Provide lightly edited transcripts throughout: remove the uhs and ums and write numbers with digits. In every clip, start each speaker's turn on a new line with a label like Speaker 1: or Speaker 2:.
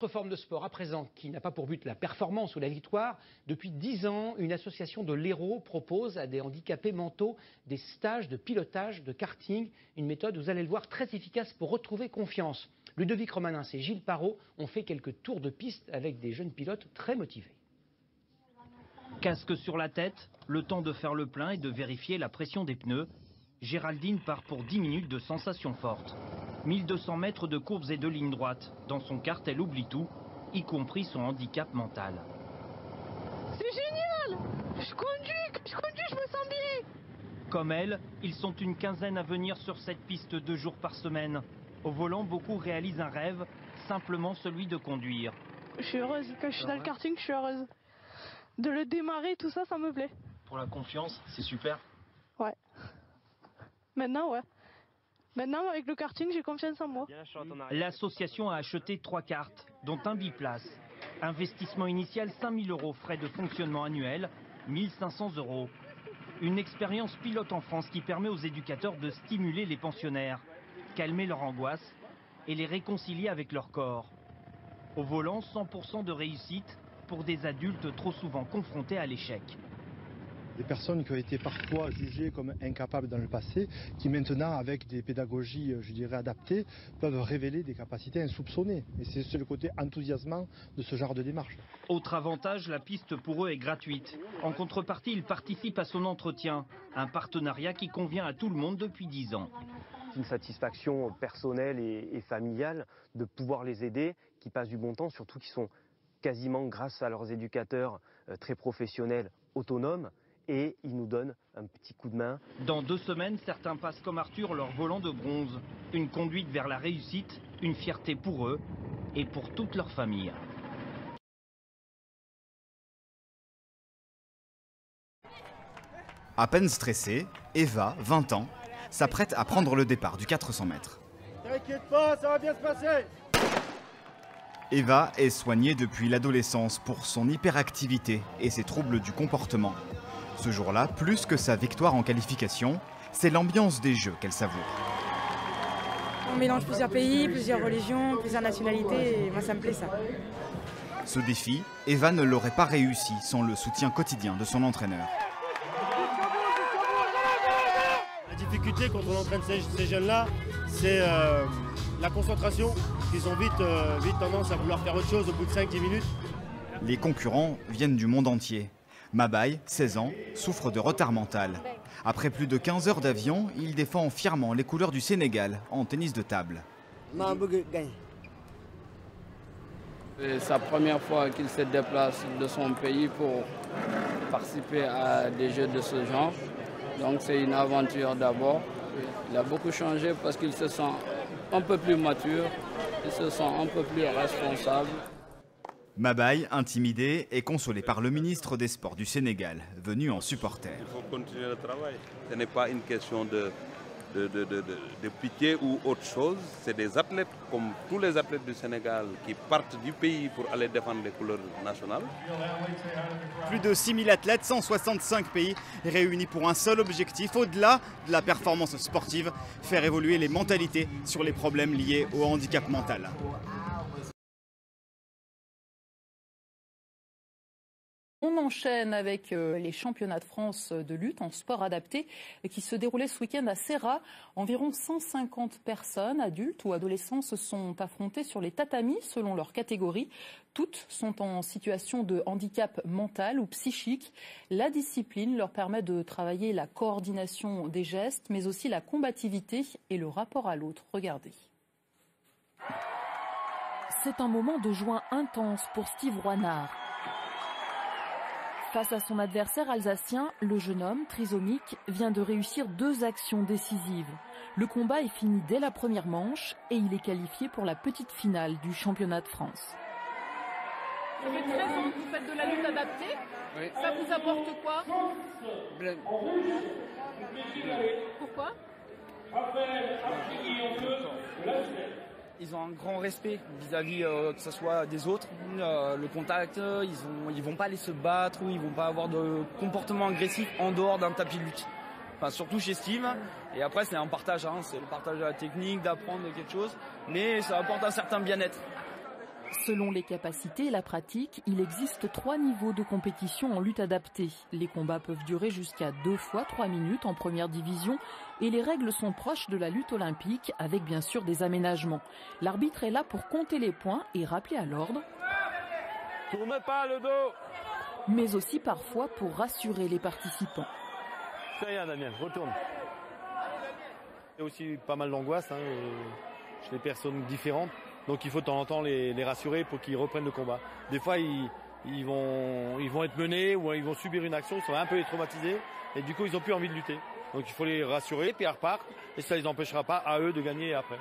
Speaker 1: Autre forme de sport à présent qui n'a pas pour but la performance ou la victoire. Depuis 10 ans, une association de l'Hérault propose à des handicapés mentaux des stages de pilotage de karting. Une méthode, vous allez le voir, très efficace pour retrouver confiance. Ludovic Romanins et Gilles Parot ont fait quelques tours de piste avec des jeunes pilotes très motivés.
Speaker 2: Casque sur la tête, le temps de faire le plein et de vérifier la pression des pneus. Géraldine part pour 10 minutes de sensations fortes. 1200 mètres de courbes et de lignes droites. Dans son kart, elle oublie tout, y compris son handicap mental.
Speaker 3: C'est génial! Je conduis, je me sens bien!
Speaker 2: Comme elle, ils sont une quinzaine à venir sur cette piste 2 jours par semaine. Au volant, beaucoup réalisent un rêve, simplement celui de conduire.
Speaker 3: Je suis heureuse, quand je suis dans le karting, je suis heureuse. De le démarrer, tout ça, ça me plaît.
Speaker 4: Pour la confiance, c'est super.
Speaker 3: Ouais. Maintenant, ouais. Maintenant, avec le karting, j'ai confiance en moi.
Speaker 2: L'association a acheté 3 cartes, dont un biplace. Investissement initial 5 000 €, frais de fonctionnement annuel 1 500 €. Une expérience pilote en France qui permet aux éducateurs de stimuler les pensionnaires, calmer leur angoisse et les réconcilier avec leur corps. Au volant, 100% de réussite pour des adultes trop souvent confrontés à l'échec.
Speaker 5: Des personnes qui ont été parfois jugées comme incapables dans le passé, qui maintenant, avec des pédagogies, je dirais, adaptées, peuvent révéler des capacités insoupçonnées. Et c'est le côté enthousiasmant de ce genre de démarche.
Speaker 2: Autre avantage, la piste pour eux est gratuite. En contrepartie, ils participent à son entretien. Un partenariat qui convient à tout le monde depuis 10 ans.
Speaker 6: C'est une satisfaction personnelle et familiale de pouvoir les aider, qui passent du bon temps, surtout qui sont quasiment, grâce à leurs éducateurs très professionnels, autonomes. Et ils nous donnent un petit coup de main.
Speaker 2: Dans 2 semaines, certains passent comme Arthur leur volant de bronze. Une conduite vers la réussite, une fierté pour eux et pour toute leur famille.
Speaker 7: À peine stressée, Eva, 20 ans, s'apprête à prendre le départ du 400 mètres.
Speaker 8: T'inquiète pas, ça va bien se passer.
Speaker 7: Eva est soignée depuis l'adolescence pour son hyperactivité et ses troubles du comportement. Ce jour-là, plus que sa victoire en qualification, c'est l'ambiance des Jeux qu'elle savoure.
Speaker 9: On mélange plusieurs pays, plusieurs religions, plusieurs nationalités et moi ça me plaît ça.
Speaker 7: Ce défi, Eva ne l'aurait pas réussi sans le soutien quotidien de son entraîneur.
Speaker 8: La difficulté quand on entraîne ces jeunes-là, c'est la concentration. Ils ont vite tendance à vouloir faire autre chose au bout de 5-10 minutes.
Speaker 7: Les concurrents viennent du monde entier. Mabaye, 16 ans, souffre de retard mental. Après plus de 15 heures d'avion, il défend fièrement les couleurs du Sénégal en tennis de table.
Speaker 10: C'est sa première fois qu'il se déplace de son pays pour participer à des jeux de ce genre. Donc c'est une aventure d'abord. Il a beaucoup changé parce qu'il se sent un peu plus mature, il se sent un peu plus responsable.
Speaker 7: Mabaye, intimidé, est consolé par le ministre des Sports du Sénégal, venu en supporter.
Speaker 11: Il faut continuer le travail. Ce n'est pas une question de pitié ou autre chose. C'est des athlètes comme tous les athlètes du Sénégal qui partent du pays pour aller défendre les couleurs nationales.
Speaker 7: Plus de 6000 athlètes, 165 pays réunis pour un seul objectif, au-delà de la performance sportive, faire évoluer les mentalités sur les problèmes liés au handicap mental.
Speaker 12: On enchaîne avec les championnats de France de lutte en sport adapté qui se déroulaient ce week-end à Serra. Environ 150 personnes, adultes ou adolescents, se sont affrontées sur les tatamis selon leur catégorie. Toutes sont en situation de handicap mental ou psychique. La discipline leur permet de travailler la coordination des gestes, mais aussi la combativité et le rapport à l'autre. Regardez. C'est un moment de joie intense pour Steve Roinard. Face à son adversaire alsacien, le jeune homme, trisomique, vient de réussir 2 actions décisives. Le combat est fini dès la première manche et il est qualifié pour la petite finale du championnat de France.
Speaker 13: Ça fait 13 ans que vous faites de la lutte adaptée. Oui. Ça vous apporte quoi? Pourquoi?
Speaker 14: Ils ont un grand respect vis-à-vis que ce soit des autres, le contact, ils vont pas aller se battre ou ils vont pas avoir de comportement agressif en dehors d'un tapis de lutte. Enfin, surtout chez Steve. Et après c'est un partage, c'est le partage de la technique, d'apprendre quelque chose, mais ça apporte un certain bien-être.
Speaker 12: Selon les capacités et la pratique, il existe 3 niveaux de compétition en lutte adaptée. Les combats peuvent durer jusqu'à 2 fois 3 minutes en première division et les règles sont proches de la lutte olympique avec bien sûr des aménagements. L'arbitre est là pour compter les points et rappeler à l'ordre.
Speaker 15: Tournez pas le dos.
Speaker 12: Mais aussi parfois pour rassurer les participants.
Speaker 15: C'est rien Damien, retourne.
Speaker 8: Il y a aussi pas mal d'angoisse chez les personnes différentes. Donc il faut de temps en temps les rassurer pour qu'ils reprennent le combat. Des fois, ils vont être menés ou ils vont subir une action, ils sont un peu traumatisés et du coup, ils n'ont plus envie de lutter. Donc il faut les rassurer, puis ils repartent et ça ne les empêchera pas à eux de gagner après.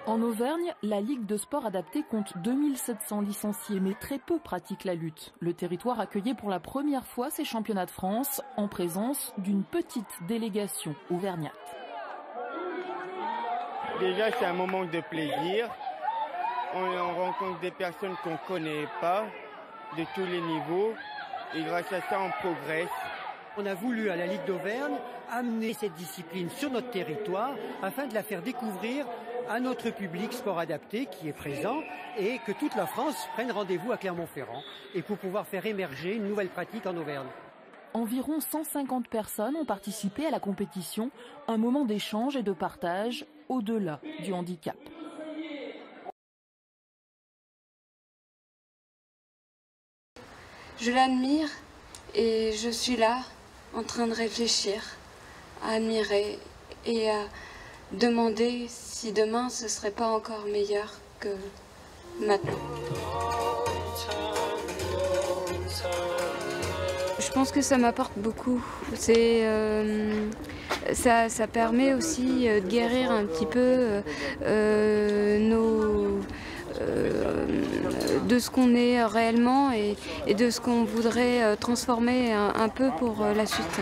Speaker 12: En Auvergne, la Ligue de sport adapté compte 2700 licenciés, mais très peu pratiquent la lutte. Le territoire accueillait pour la première fois ces championnats de France en présence d'une petite délégation auvergnate.
Speaker 16: Déjà, c'est un moment de plaisir. On rencontre des personnes qu'on ne connaît pas, de tous les niveaux, et grâce à ça, on progresse.
Speaker 17: On a voulu, à la Ligue d'Auvergne, amener cette discipline sur notre territoire afin de la faire découvrir à notre public sport adapté qui est présent et que toute la France prenne rendez-vous à Clermont-Ferrand et pour pouvoir faire émerger une nouvelle pratique en Auvergne.
Speaker 12: Environ 150 personnes ont participé à la compétition, un moment d'échange et de partage au-delà du handicap.
Speaker 18: Je l'admire et je suis là en train de réfléchir, à admirer et à demander si demain ce serait pas encore meilleur que maintenant. Je pense que ça m'apporte beaucoup. Ça permet aussi de guérir un petit peu de ce qu'on est réellement et de ce qu'on voudrait transformer un peu pour la suite.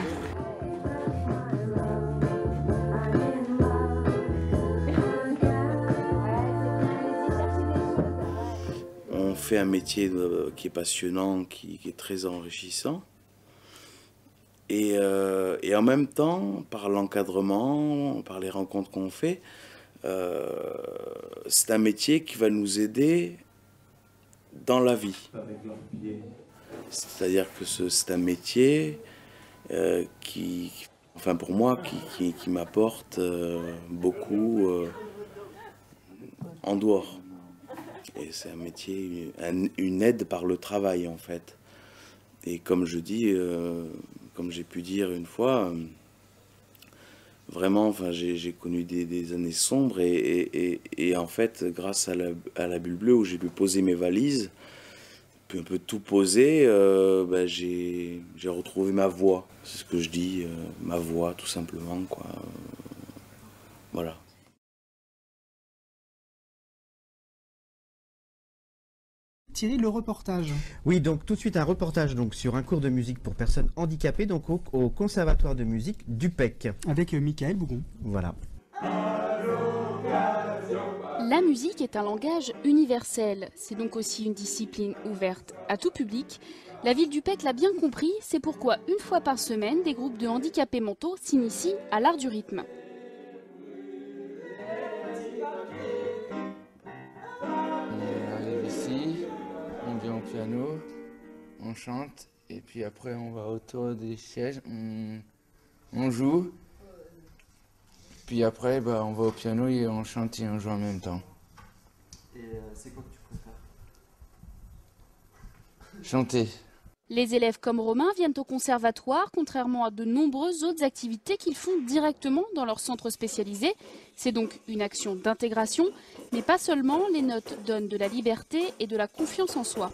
Speaker 19: On fait un métier qui est passionnant, qui est très enrichissant. Et en même temps, par l'encadrement, par les rencontres qu'on fait, c'est un métier qui va nous aider dans la vie. C'est-à-dire que c'est un métier qui, enfin pour moi, qui m'apporte beaucoup en dehors. Et c'est un métier, une aide par le travail en fait. Et comme je dis, comme j'ai pu dire une fois, vraiment, enfin, j'ai connu des années sombres et en fait, grâce à la Bulle Bleue où j'ai pu poser mes valises, puis un peu tout poser, j'ai retrouvé ma voix. C'est ce que je dis, ma voix tout simplement, quoi. Voilà.
Speaker 20: Thierry, le reportage.
Speaker 21: Oui, donc tout de suite un reportage donc, sur un cours de musique pour personnes handicapées donc au Conservatoire de musique du PEC.
Speaker 20: Avec Michael Bougon.
Speaker 21: Voilà.
Speaker 22: La musique est un langage universel. C'est donc aussi une discipline ouverte à tout public. La ville du PEC l'a bien compris, c'est pourquoi une fois par semaine, des groupes de handicapés mentaux s'initient à l'art du rythme.
Speaker 23: On vient au piano, on chante, et puis après on va autour des sièges, on joue, puis après on va au piano et on chante et on joue en même temps.
Speaker 21: Et c'est quoi que tu préfères?
Speaker 23: Chanter.
Speaker 22: Les élèves comme Romain viennent au conservatoire, contrairement à de nombreuses autres activités qu'ils font directement dans leur centre spécialisé. C'est donc une action d'intégration, mais pas seulement, les notes donnent de la liberté et de la confiance en soi.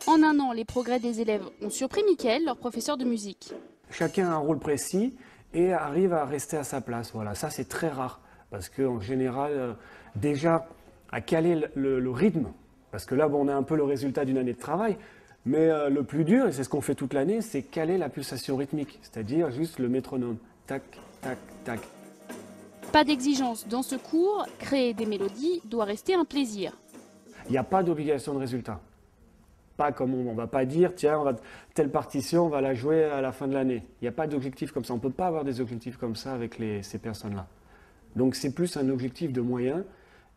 Speaker 22: En un an, les progrès des élèves ont surpris Mickaël, leur professeur de musique.
Speaker 24: Chacun a un rôle précis et arrive à rester à sa place. Voilà, ça c'est très rare, parce qu'en général, déjà, à caler le rythme, parce que là, on a un peu le résultat d'une année de travail, mais le plus dur, et c'est ce qu'on fait toute l'année, c'est caler la pulsation rythmique, c'est-à-dire juste le métronome. Tac, tac, tac.
Speaker 22: Pas d'exigence dans ce cours, créer des mélodies doit rester un plaisir.
Speaker 24: Il n'y a pas d'obligation de résultat. Pas comme on ne va pas dire, tiens, telle partition, on va la jouer à la fin de l'année. Il n'y a pas d'objectif comme ça. On ne peut pas avoir des objectifs comme ça avec ces personnes-là. Donc c'est plus un objectif de moyens,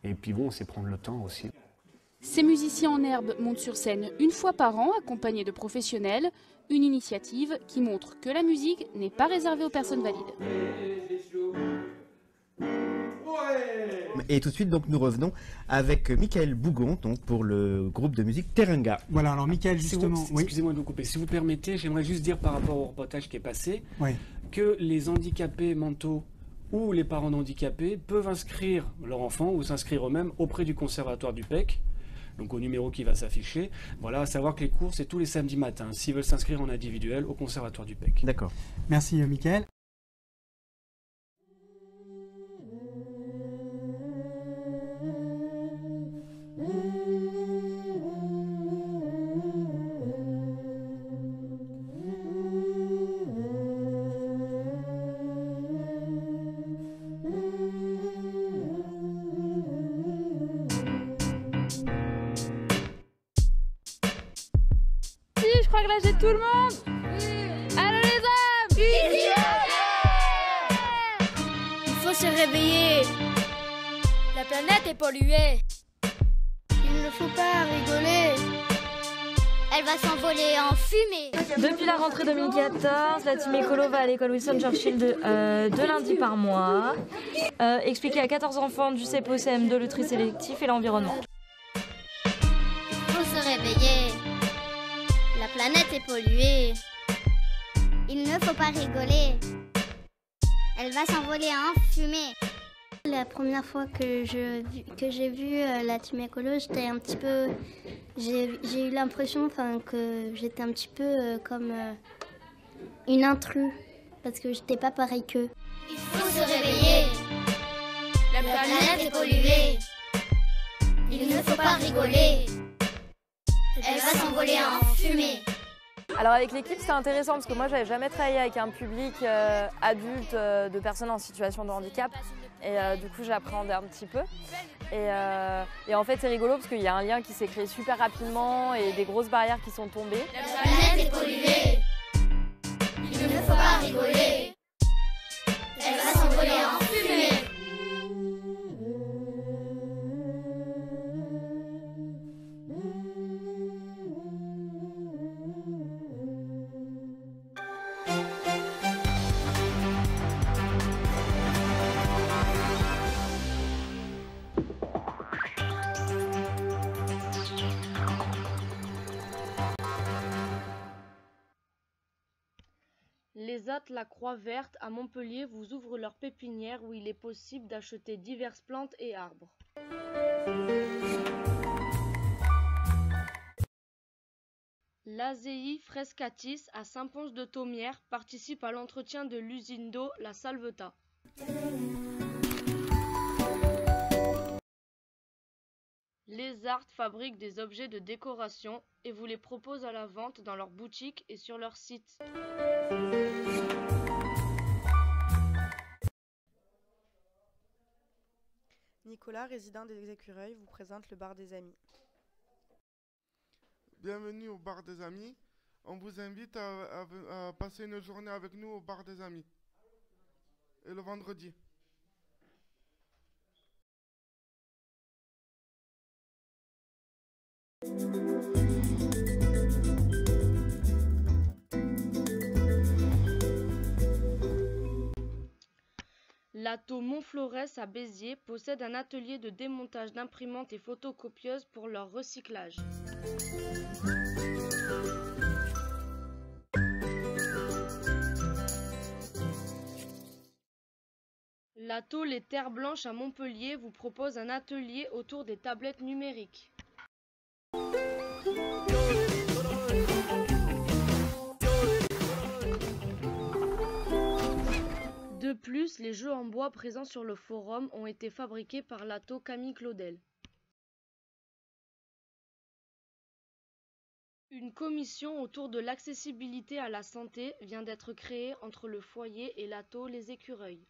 Speaker 24: et puis bon, c'est prendre le temps aussi.
Speaker 22: Ces musiciens en herbe montent sur scène une fois par an, accompagnés de professionnels. Une initiative qui montre que la musique n'est pas réservée aux personnes valides.
Speaker 21: Et tout de suite, donc, nous revenons avec Michael Bougon, donc, pour le groupe de musique Teranga.
Speaker 20: Voilà, alors Michael, justement...
Speaker 24: Excusez-moi de vous couper, si vous permettez, j'aimerais juste dire par rapport au reportage qui est passé, que les handicapés mentaux ou les parents handicapés peuvent inscrire leur enfant ou s'inscrire eux-mêmes auprès du conservatoire du PEC, donc au numéro qui va s'afficher. Voilà, à savoir que les cours, c'est tous les samedis matins, s'ils veulent s'inscrire en individuel au conservatoire du PEC.
Speaker 21: D'accord.
Speaker 20: Merci Michael.
Speaker 1: Je crois que là j'ai tout le monde. Allô les hommes.
Speaker 3: Il faut se réveiller. La planète est polluée. Il ne faut pas rigoler. Elle va s'envoler en fumée.
Speaker 4: Depuis la rentrée 2014, la team écolo va à l'école Winston Churchill deux lundis par mois. Expliquer à 14 enfants du CEP au CM2 le tri sélectif et l'environnement.
Speaker 3: Il faut se réveiller. La planète est polluée. Il ne faut pas rigoler. Elle va s'envoler en fumée. La première fois que j'ai vu la team écolo, j'étais un petit peu... J'ai eu l'impression que j'étais un petit peu comme une intruse. Parce que j'étais pas pareil qu'eux. Il faut se réveiller. La planète est polluée. Il ne faut pas rigoler. Elle va s'envoler en fumée.
Speaker 4: Alors avec l'équipe c'était intéressant parce que moi j'avais jamais travaillé avec un public adulte de personnes en situation de handicap et du coup j'appréhendais un petit peu et en fait c'est rigolo parce qu'il y a un lien qui s'est créé super rapidement et des grosses barrières qui sont tombées.
Speaker 3: La planète est polluée. Il ne faut pas rigoler. Elle va s'envoler en fumée.
Speaker 4: Les hôtes La Croix Verte à Montpellier vous ouvrent leur pépinière où il est possible d'acheter diverses plantes et arbres. L'ASEI Frescatis à Saint-Pons-de-Thomières participe à l'entretien de l'usine d'eau La Salvetat. Les Arts fabriquent des objets de décoration et vous les proposent à la vente dans leur boutique et sur leur site.
Speaker 9: Nicolas, résident des Écureuils, vous présente le bar des Amis.
Speaker 5: Bienvenue au bar des Amis. On vous invite à passer une journée avec nous au bar des Amis. Et le vendredi.
Speaker 4: L'Atto Montflorès à Béziers possède un atelier de démontage d'imprimantes et photocopieuses pour leur recyclage. L'Atto Les Terres Blanches à Montpellier vous propose un atelier autour des tablettes numériques. De plus, les jeux en bois présents sur le forum ont été fabriqués par l'Atto Camille Claudel. Une commission autour de l'accessibilité à la santé vient d'être créée entre le foyer et l'Atto Les Écureuils.